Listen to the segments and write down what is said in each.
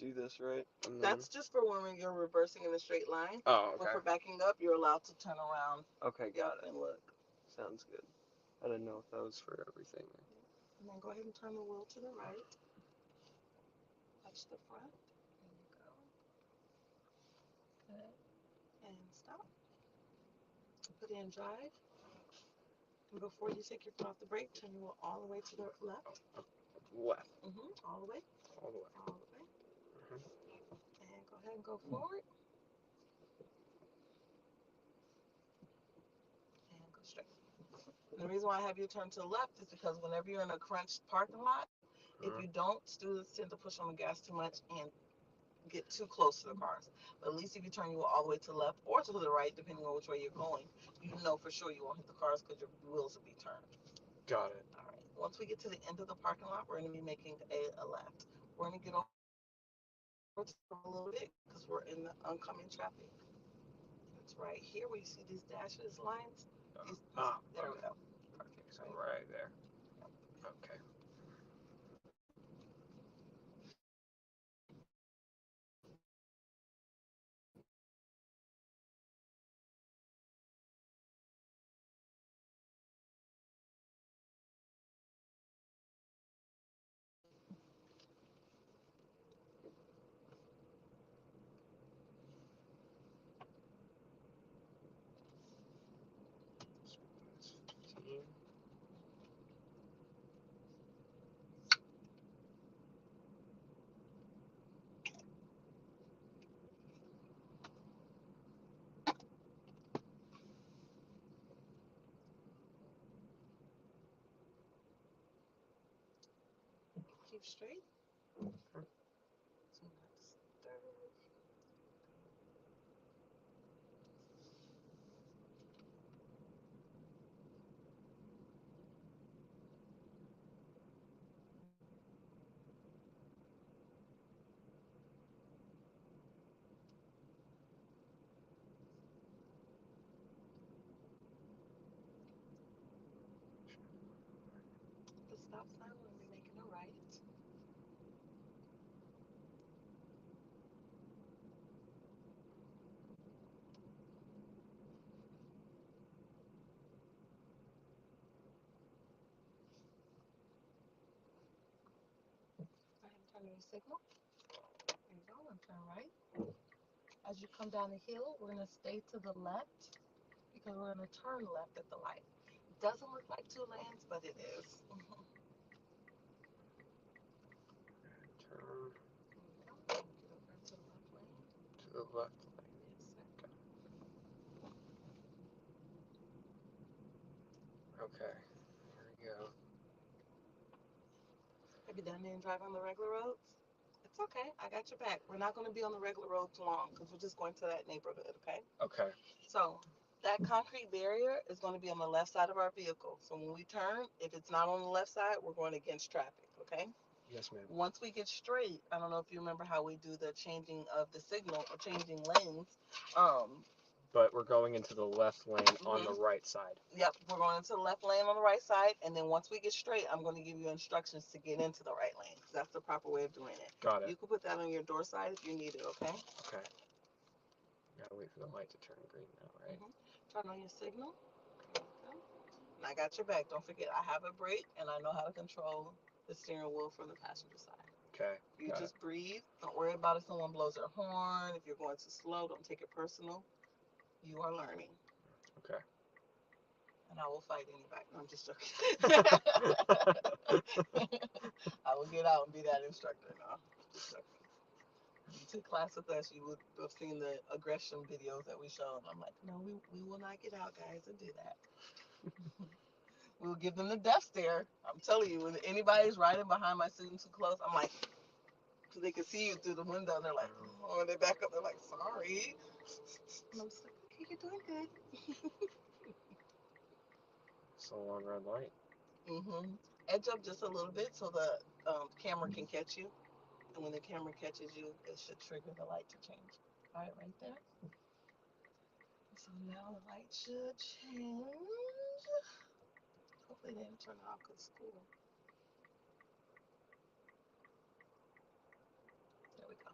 do this, right? And then... That's just for when you're reversing in a straight line. Oh, But okay. for backing up, you're allowed to turn around. Okay, got it. And look. Sounds good. I didn't know if that was for everything. And then go ahead and turn the wheel to the right. Touch the front. There you go. Good. And stop. Put in drive. And before you take your foot off the brake, turn your wheel all the way to the left. Left. All the way. All the way. All the way. And go ahead and go forward. And go straight. And the reason why I have you turn to the left is because whenever you're in a crunched parking lot, if you don't, students tend to push on the gas too much and get too close to the cars. But at least if you turn your wheel all the way to the left or to the right, depending on which way you're going, you know for sure you won't hit the cars because your wheels will be turned. Got it. All right. Once we get to the end of the parking lot, we're going to be making a left. We're going to get over a little bit because we're in the oncoming traffic. It's right here where you see these dashes lines. There we go. Perfect. So right there. Okay. Keep straight. The stop sign, we're going to be making a right. Go ahead and turn your signal. There you go, and turn right. As you come down the hill, we're going to stay to the left because we're going to turn left at the light. It doesn't look like two lanes, but it is. Turn Get over to the left lane. to the left lane. Yes, sir. Okay. Here we go. Have you done any driving on the regular roads? It's okay. I got your back. We're not going to be on the regular roads long because we're just going to that neighborhood, okay? Okay. So that concrete barrier is going to be on the left side of our vehicle. So when we turn, if it's not on the left side, we're going against traffic, okay? Yes, ma'am. Once we get straight, I don't know if you remember how we do the changing of the signal or changing lanes. But we're going into the left lane on the right side. Yep, we're going into the left lane on the right side, and then once we get straight, I'm going to give you instructions to get into the right lane. That's the proper way of doing it. Got it. You can put that on your door side if you need it, okay? Okay. Gotta wait for the light to turn green now, right? Turn on your signal. Okay. And I got your back. Don't forget, I have a brake, and I know how to control the steering wheel from the passenger side. Okay. You just breathe. Don't worry about if someone blows their horn. If you're going too slow, don't take it personal. You are learning. Okay. And I will fight anybody. No, I'm just joking. I will get out and be that instructor. No, just joking. You took class with us, you would have seen the aggression videos that we showed. I'm like, no, we will not get out, guys, and do that. We'll give them the death stare. I'm telling you, when anybody's riding behind my student too close, I'm like, so they can see you through the window, and they're like, oh, and they back up, they're like, sorry. And I'm just like, okay, you're doing good. So long red light. Edge up just a little bit so the camera can catch you. And when the camera catches you, it should trigger the light to change. All right there. So now the light should change. Hopefully they didn't turn it off because it's cool. There we go.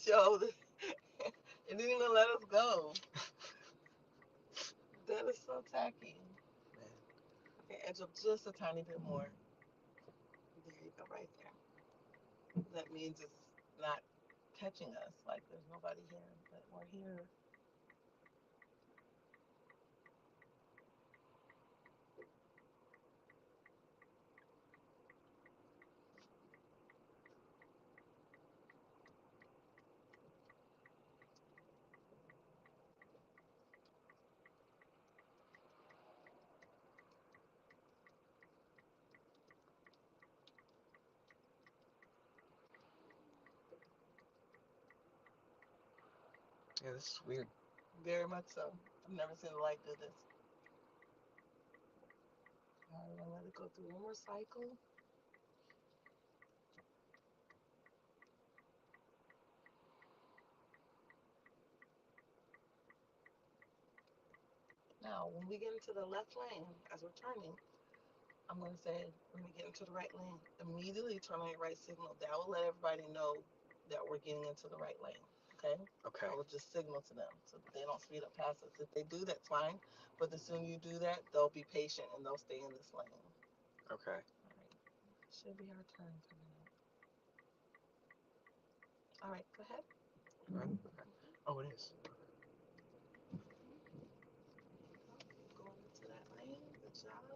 Joe, it didn't even let us go. That is so tacky. Man. Okay, edge up just a tiny bit more. There you go, right there. That means it's not catching us, like there's nobody here, but we're here. Yeah, this is weird. Very much so. I've never seen the light do this. All right, I'm gonna let it go through one more cycle. Now, when we get into the left lane, as we're turning, I'm going to say, when we get into the right lane, immediately turn on your right signal. That will let everybody know that we're getting into the right lane. Okay? Okay. I will just signal to them so that they don't speed up past us. If they do, that's fine. But the sooner you do that, they'll be patient and they'll stay in this lane. Okay. All right. Should be our turn coming up. All right, go ahead. Okay. Oh, it is. Going into that lane. Good job.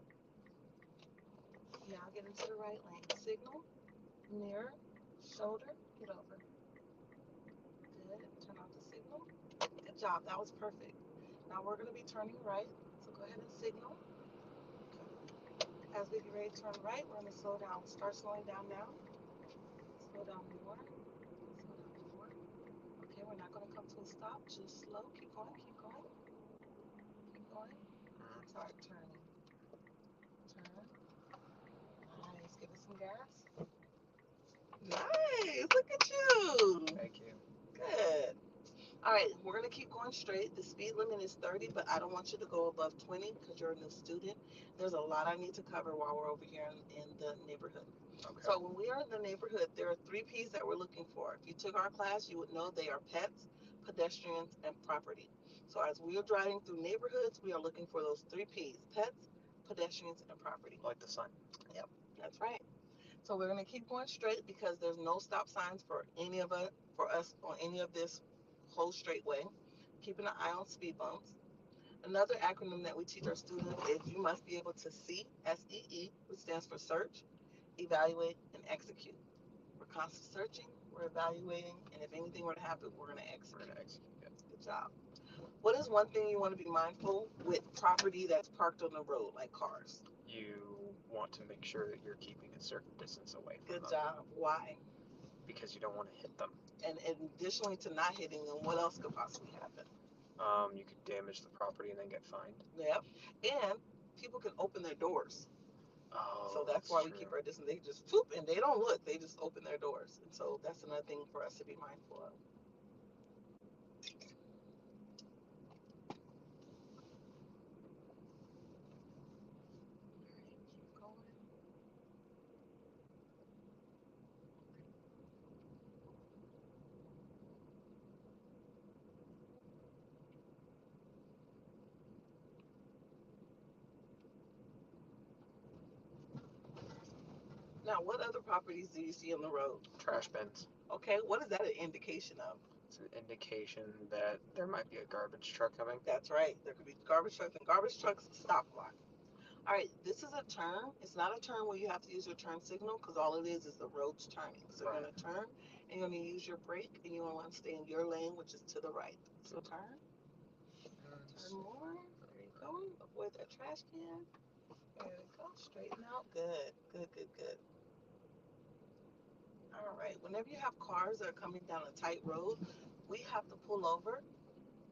Now get into the right lane. Signal, mirror, shoulder, get over. Good. Turn off the signal. Good job. That was perfect. Now we're going to be turning right. So go ahead and signal. As we get ready to turn right, we're going to slow down. Start slowing down now. Slow down more. Slow down more. Okay, we're not going to come to a stop. Just slow. Keep going. Keep going. Keep going. Start turning. Turn. Nice. Give it some gas. Nice. Look at you. Thank you. Good. All right, we're going to keep going straight. The speed limit is 30, but I don't want you to go above 20 because you're a new student. There's a lot I need to cover while we're over here in the neighborhood. Okay. So when we are in the neighborhood, there are 3 P's that we're looking for. If you took our class, you would know they are pets, pedestrians, and property. So as we are driving through neighborhoods, we are looking for those 3 P's: pets, pedestrians, and property. Like the sign. Yep, that's right. So we're going to keep going straight because there's no stop signs for any of us, on any of this whole straight way. Keeping an eye on speed bumps. Another acronym that we teach our students is you must be able to see, SEE, which stands for search, evaluate, and execute. We're constantly searching, we're evaluating, and if anything were to happen, we're going to execute. We're gonna execute. Yeah. Good job. What is one thing you want to be mindful with property that's parked on the road, like cars? You want to make sure that you're keeping a certain distance away from Good them. job. Why? Because you don't want to hit them. And additionally to not hitting them, what else could possibly happen? You could damage the property and then get fined. Yep. And people can open their doors. Oh, So that's why we true. keep our distance. They just whoop and they don't look. They just open their doors. And so that's another thing for us to be mindful of. All right, keep going. Now, what other properties do you see on the road? Trash bins. Okay, what is that an indication of? It's an indication that there might be a garbage truck coming. That's right. There could be garbage trucks, and garbage trucks stop a lot. All right, this is a turn. It's not a turn where you have to use your turn signal because all it is the road's turning. So you're going to turn and you're going to use your brake and you're going to want to stay in your lane, which is to the right. So turn. Turn more. There you go. Avoid that trash can. There we go. Straighten out. Good. Good, good, good. All right. Whenever you have cars that are coming down a tight road, we have to pull over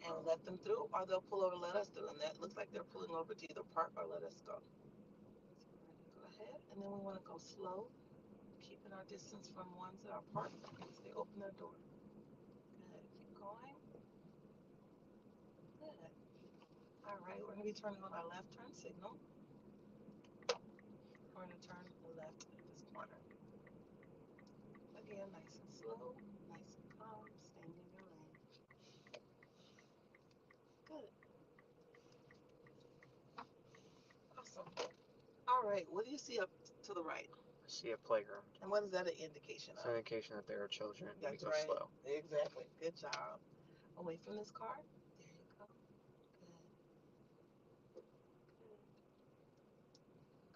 and let them through, or they'll pull over and let us through. And that looks like they're pulling over to either park or let us go. So we're going to go ahead. And then we want to go slow, keeping our distance from ones that are parked because they open their door. Good. Keep going. Good. All right. We're going to be turning on our left turn signal. We're going to turn left at this corner. Again, nice and slow, nice and calm, staying right. What do you see up to the right? I see a playground. And what is that an indication It's of? an indication that there are children. We That's go right. slow. Exactly. Good job. Away from this car. There you go. Good.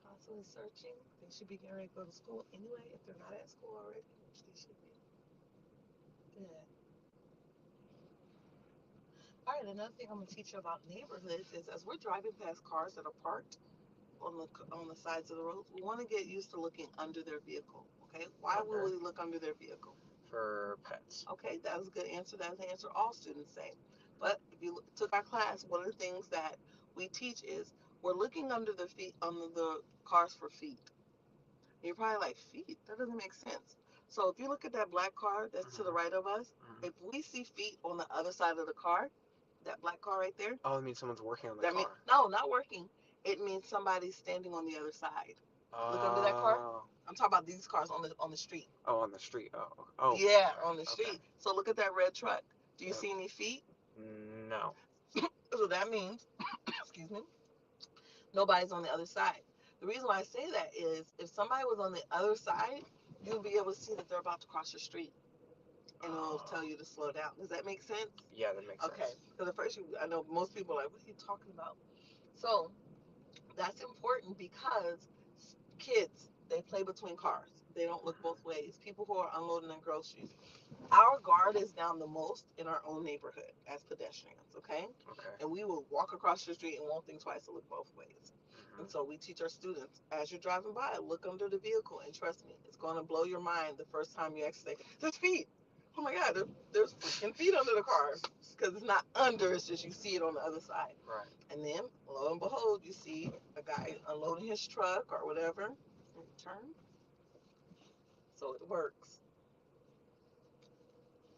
Constantly searching. They should be getting ready to go to school anyway. If they're not at school already, which they should be. Good. All right. Another thing I'm gonna teach you about neighborhoods is as we're driving past cars that are parked on the sides of the roads, we want to get used to looking under their vehicle. Okay. Why Okay. would we look under their vehicle? For pets. Okay, that was a good answer. That's the answer all students say. But if you took our class, one of the things that we teach is we're looking under the feet under the cars for feet. And you're probably like, feet? That doesn't make sense. So if you look at that black car that's to the right of us, if we see feet on the other side of the car, that black car right there. Oh, it means someone's working on the That car. no, not working. It means somebody's standing on the other side. Look under that car. I'm talking about these cars on the street. Oh, on the street. Oh. Yeah, Sorry. on the street. Okay. So look at that red truck. Do you Yep. see any feet? No. So that means, excuse me, nobody's on the other side. The reason why I say that is if somebody was on the other side, you'll be able to see that they're about to cross your street, and it'll tell you to slow down. Does that make sense? Yeah, that makes sense. Okay. Because at first, I know most people are like, what are you talking about? So that's important because kids, they play between cars. They don't look both ways. People who are unloading their groceries. Our guard is down the most in our own neighborhood as pedestrians, okay? Okay. And we will walk across the street and won't think twice to look both ways. And so we teach our students, as you're driving by, look under the vehicle, and trust me, it's going to blow your mind the first time you actually say, there's feet. Oh my God, there's freaking feet under the car. Because it's not under, it's just you see it on the other side. Right. And then, lo and behold, you see a guy unloading his truck or whatever. Turn. So it works.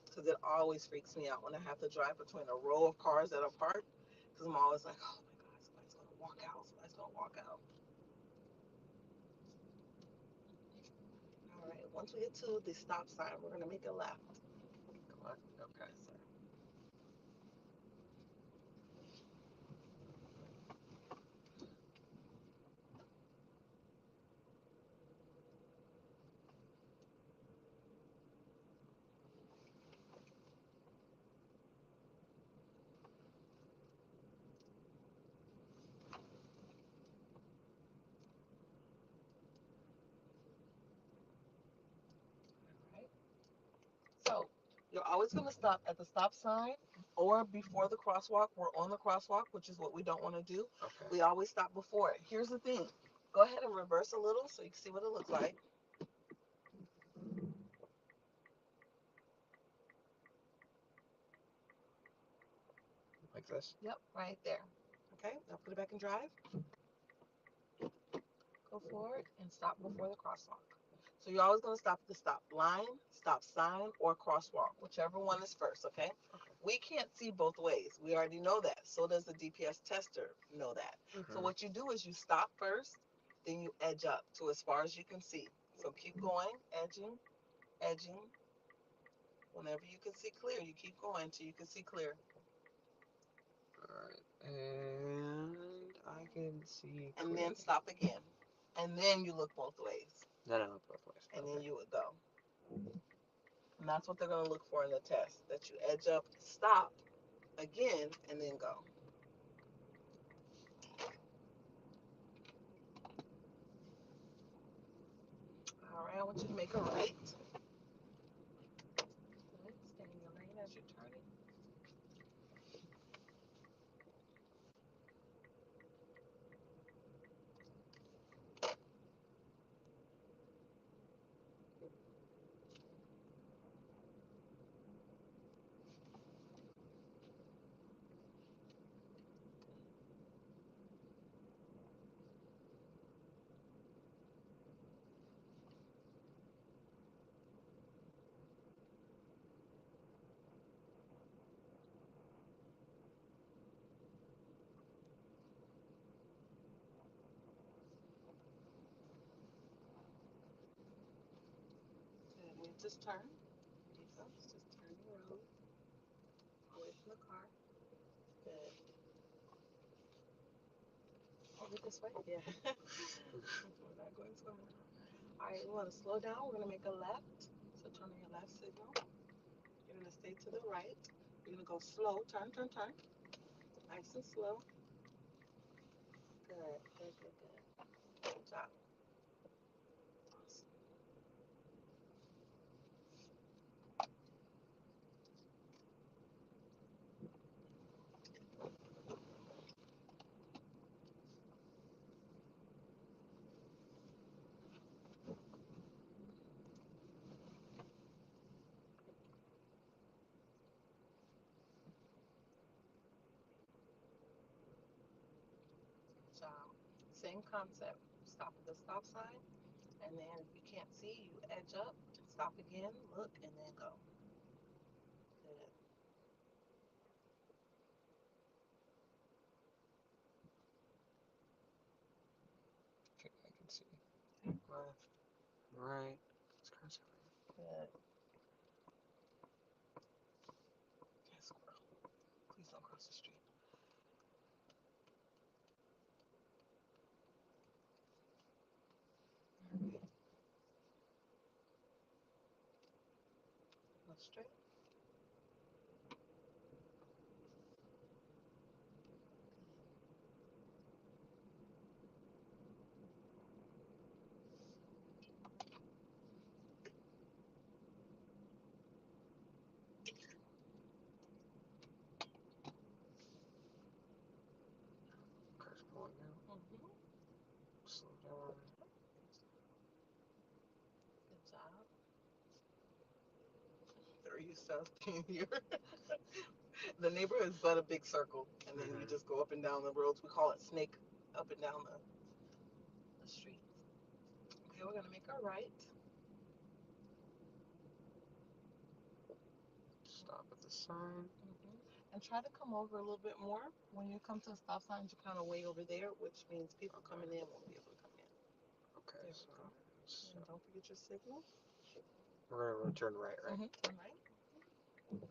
Because it always freaks me out when I have to drive between a row of cars that are parked. Because I'm always like, oh my God, somebody's going to walk out. Somebody's going to walk out. All right, once we get to the stop sign, we're going to make a left. Left? Okay. Yes, sir. All right. So you're always going to stop at the stop sign or before the crosswalk. We're on the crosswalk, which is what we don't want to do. Okay. We always stop before it. Here's the thing. Go ahead and reverse a little so you can see what it looks like. Like this? Yep, right there. Okay, now put it back in drive. Go forward and stop before the crosswalk. So you're always going to stop at the stop line, stop sign, or crosswalk, whichever one is first, okay? We can't see both ways. We already know that. So does the DPS tester know that. So what you do is you stop first, then you edge up to as far as you can see. So keep going, edging, edging. Whenever you can see clear, you keep going until you can see clear. Alright. And I can see clear. And then stop again. And then you look both ways. Then I look both ways. And then you would go. And that's what they're going to look for in the test, that you edge up, stop again, and then go. All right, I want you to make a right. Good. Stay in your lane as you're turning. Good. And just turn. There you go. Just turn the road away from the car. Good. Over this way? Yeah. We're not going slow. All right, we want to slow down. We're going to make a left. So turn on your left signal. You're going to stay to the right. You're going to go slow. Turn, turn, turn. Nice and slow. Good, good, good, good. Good job. Awesome. Good job. Same concept. Stop at the stop sign, and then if you can't see, you edge up, stop again, look, and then go. Good. Okay, I can see. Left. Right. Good. Okay, squirrel. Please don't cross the street. Left straight. Car's pulling out. Mm-hmm. Slow down. Good job. They're used to us being here. The neighborhood's but a big circle, and then you just go up and down the roads. We call it snake up and down the street. Okay, we're gonna make our right. Stop at the sign. And try to come over a little bit more. When you come to the stop signs, you're kind of way over there, which means people coming in won't be able to come in. Okay, There we so, go. And don't forget your signal. we're gonna turn right, right? Turn right. Okay.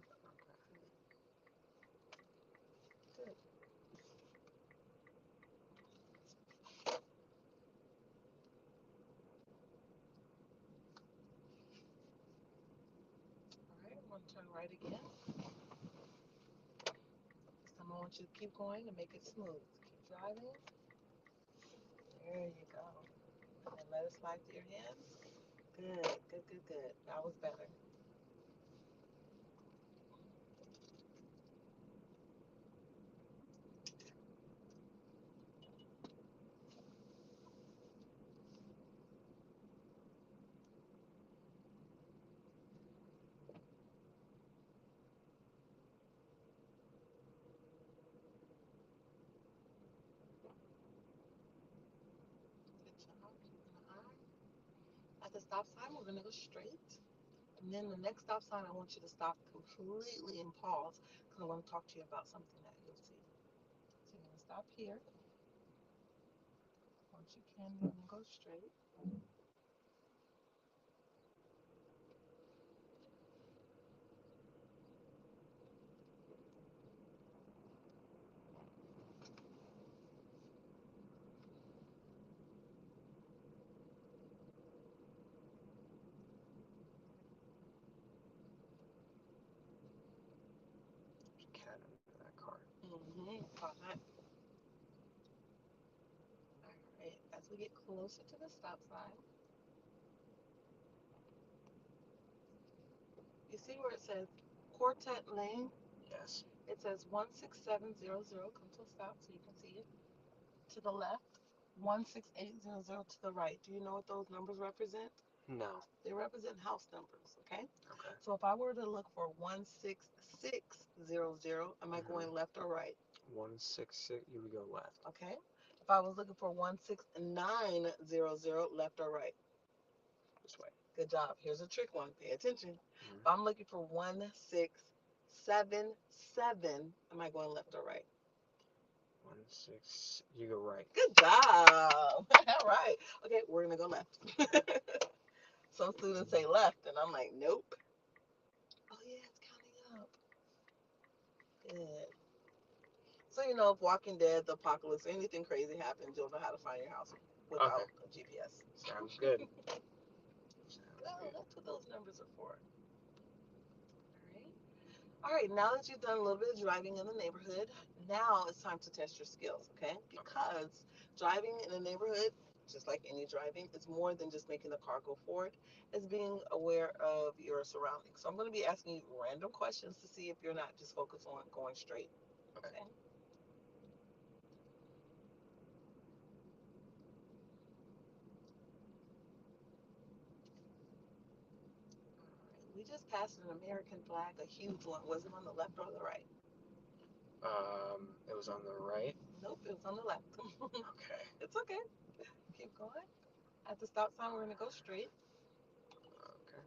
Good. All right, we're gonna turn right again. This time I want you to keep going and make it smooth. Keep driving. There you go. And let it slide to your hands. Good, good, good, good. That was better. Good job. Keeping the eye. At the stop sign, we're gonna go straight. And then the next stop sign, I want you to stop completely and pause because I want to talk to you about something that you'll see. So you're going to stop here. Once you can, you're going to go straight. There's a cat under that car. Caught that. All right. As we get closer to the stop sign, you see where it says Quartet Lane? Yes. It says 16700. Come to a stop so you can see it. To the left, 16800 to the right. Do you know what those numbers represent? No. They represent house numbers, okay? Okay. So if I were to look for 16600, am I going left or right? 166, you would go left. Okay. If I was looking for 16900, left or right? This way. Good job. Here's a trick one. Pay attention. If I'm looking for 1677, am I going left or right? 16, you go right. Good job. All right. Okay, we're going to go left. Some students say left, and I'm like, nope. Oh, yeah, it's counting up. Good. So you know, if Walking Dead, the apocalypse, anything crazy happens, you'll know how to find your house without a GPS. Sounds good. Well, that's what those numbers are for. All right, now that you've done a little bit of driving in the neighborhood, now it's time to test your skills, okay? Because driving in a neighborhood, just like any driving, it's more than just making the car go forward. It's being aware of your surroundings. So I'm going to be asking you random questions to see if you're not just focused on going straight. Okay. We just passed an American flag, a huge one. Was it on the left or the right? It was on the right. Nope, it was on the left. Okay. It's okay. Keep going. At the stop sign, we're going to go straight. Okay.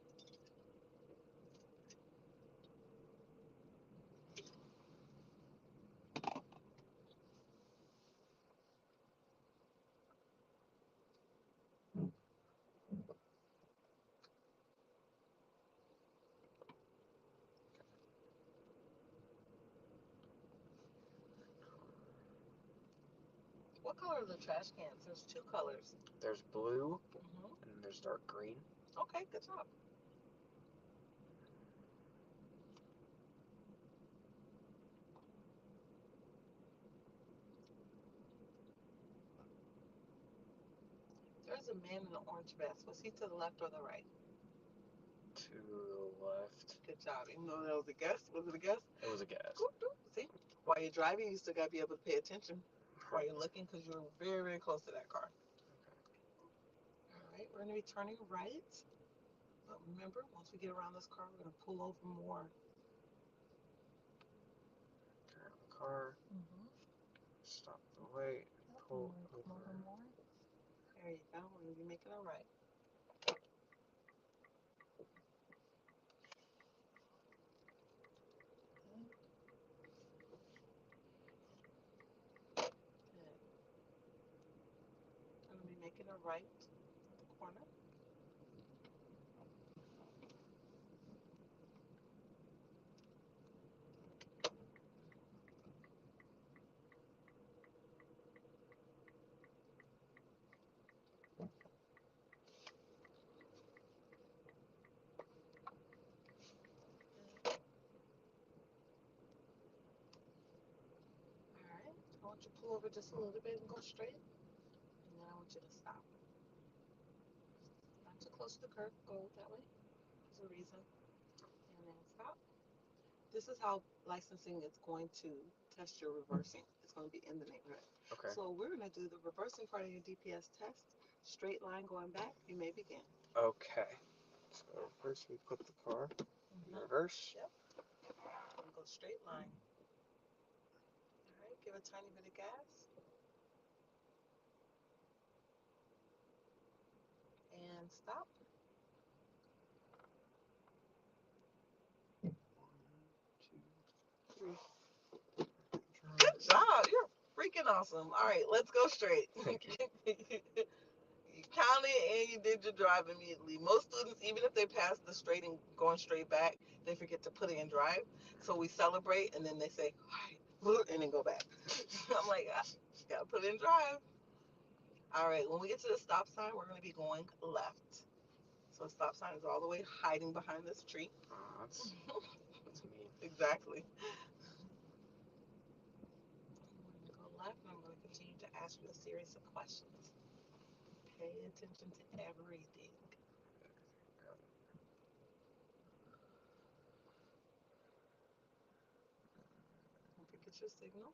What color are the trash cans? There's two colors. There's blue Mm-hmm. and there's dark green. Okay, good job. There's a man in an orange vest. Was he to the left or the right? To the left. Good job. Even though that was a guess, was it a guess? It was a guess. See, while you're driving, you still got to be able to pay attention while you're looking because you're very, very close to that car. All right, we're going to be turning right. But remember, once we get around this car, we're going to pull over more. Turn on the car. Mm-hmm. Stop the light. Pull over. More. There you go. We're going to be making a right. I'm going to be making a right at the corner. All right. I want you to pull over just a little bit and go straight. And then I want you to stop. Not too close to the curb. Go that way. There's a reason. And then stop. This is how licensing is going to test your reversing. It's going to be in the neighborhood. Okay. So we're going to do the reversing part of your DPS test. Straight line going back. You may begin. Okay. So first we put the car in reverse. Yep. And go straight line. All right. Give a tiny bit of gas. And stop. 1, 2, 3. Good job. You're freaking awesome. All right. Let's go straight. Thank you. You counted and you did your drive immediately. Most students, even if they pass the straight and going straight back, they forget to put it in drive. So we celebrate and then they say, all right, and then go back. I'm like, gotta put it in drive. All right, when we get to the stop sign, we're gonna be going left. So the stop sign is all the way hiding behind this tree. That's me. Exactly. I'm gonna go left and I'm gonna continue to ask you a series of questions. Pay attention to everything. Don't forget your signal.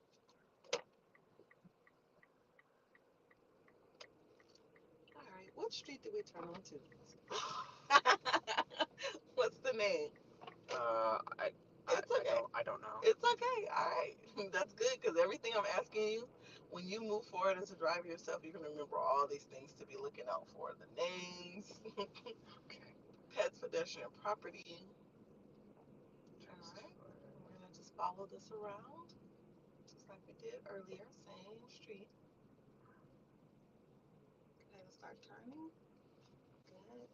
All right, what street did we turn onto? What's the name? It's okay. I don't know. It's okay. All right. That's good because everything I'm asking you, when you move forward as a driver yourself, you're going to remember all these things to be looking out for. The names, Okay. pets, pedestrian property. All right. We're going to just follow this around just like we did earlier. Same street. Go ahead and start turning. Good.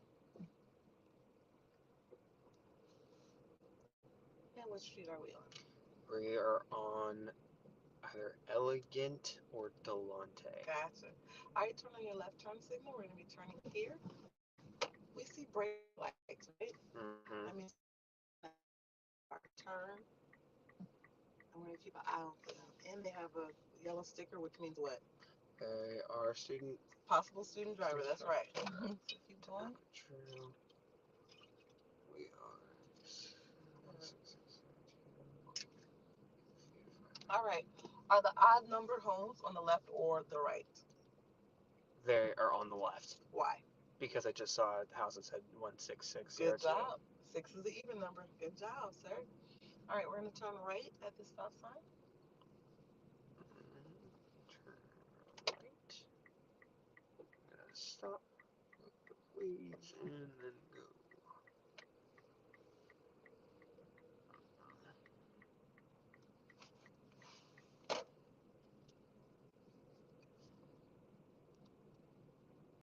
And what street are we on? We are on either Elegant or Delante. Gotcha. All right, turn on your left turn signal. We're going to be turning here. We see brake lights, right? Mm-hmm. That means our turn. I'm going to keep an eye on for them. And they have a yellow sticker, which means what? They are student. Possible student driver. That's right. So keep going. True. We are. All right. Are the odd numbered homes on the left or the right? They are on the left Why? because I just saw a house that said 16602. Good job. 6 is the even number. Good job, sir. All right, we're going to turn right at the stop sign.